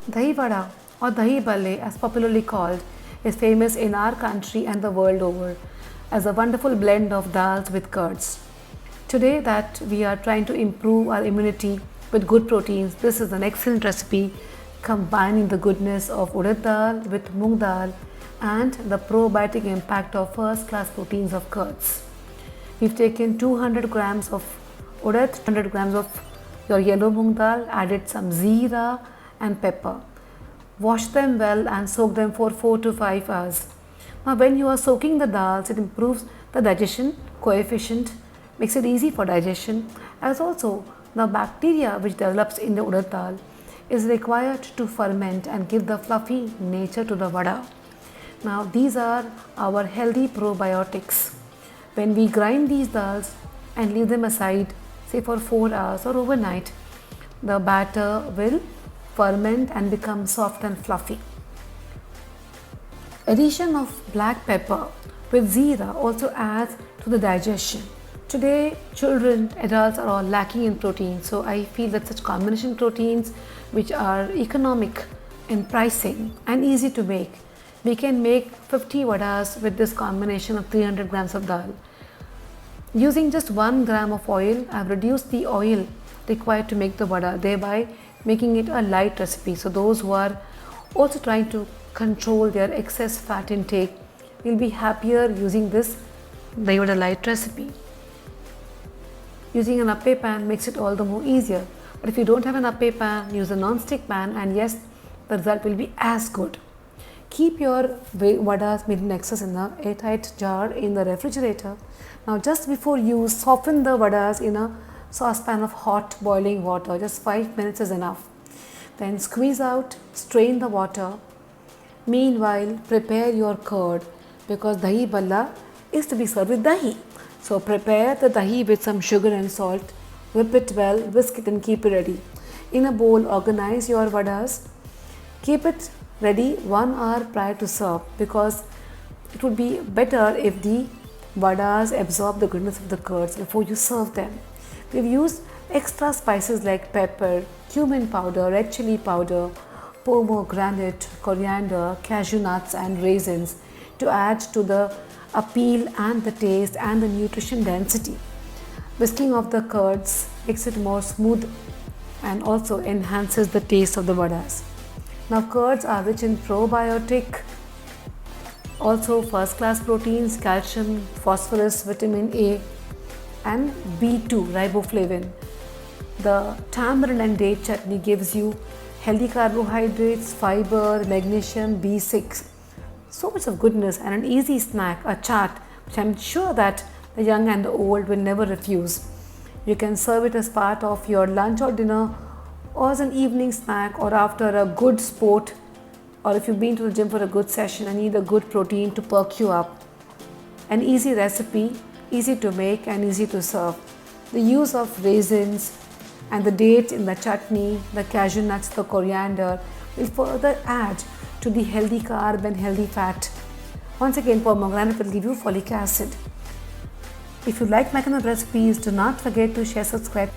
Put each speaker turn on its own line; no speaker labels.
Dahi Vada or Dahi Bhalle, as popularly called, is famous in our country and the world over as a wonderful blend of dals with curds. Today that we are trying to improve our immunity with good proteins, this is an excellent recipe combining the goodness of udad dal with moong dal and the probiotic impact of first class proteins of curds. We've taken 200 grams of udad, 100 grams of your yellow moong dal, added some zeera and pepper. Wash them well and soak them for 4 to 5 hours. Now when you are soaking the dals, it improves the digestion coefficient, makes it easy for digestion, as also the bacteria which develops in the udad dal is required to ferment and give the fluffy nature to the vada. Now these are our healthy probiotics. When we grind these dals and leave them aside, say for 4 hours or overnight, the batter will ferment and become soft and fluffy. Addition of black pepper with zeera also adds to the digestion. Today, children, adults are all lacking in protein, so I feel that such combination proteins which are economic in pricing and easy to make, we can make 50 vadas with this combination of 300 grams of dal. Using just 1 gram of oil, I have reduced the oil required to make the vada, thereby making it a light recipe. So those who are also trying to control their excess fat intake will be happier using this Dahi Vada light recipe. Using an appe pan makes it all the more easier. But if you don't have an appe pan, use a non-stick pan and yes, the result will be as good. Keep your vadas made in excess in an airtight jar in the refrigerator. Now just before use, soften the vadas in a saucepan of hot boiling water. Just 5 minutes is enough. Then squeeze out, strain the water. Meanwhile, prepare your curd because Dahi Bhalla is to be served with dahi. So prepare the dahi with some sugar and salt. Whip it well, whisk it and keep it ready. In a bowl, organize your vadas. Keep it ready 1 hour prior to serve because it would be better if the vadas absorb the goodness of the curds before you serve them. We've used extra spices like pepper, cumin powder, red chili powder, pomegranate, coriander, cashew nuts and raisins to add to the appeal and the taste and the nutrition density. Whisking of the curds makes it more smooth and also enhances the taste of the vadas. Now curds are rich in probiotic, also first class proteins, calcium, phosphorus, vitamin A and B2 riboflavin. The tamarind and date chutney gives you healthy carbohydrates, fiber, magnesium, B6. So much of goodness and an easy snack, a chaat, which I'm sure that the young and the old will never refuse. You can serve it as part of your lunch or dinner or as an evening snack or after a good sport, or if you've been to the gym for a good session and need a good protein to perk you up. An easy recipe, easy to make and easy to serve. The use of raisins and the dates in the chutney, the cashew nuts, the coriander will further add to the healthy carb and healthy fat. Once again, pomegranate will give you folic acid. If you like my kind of recipes, do not forget to share, subscribe.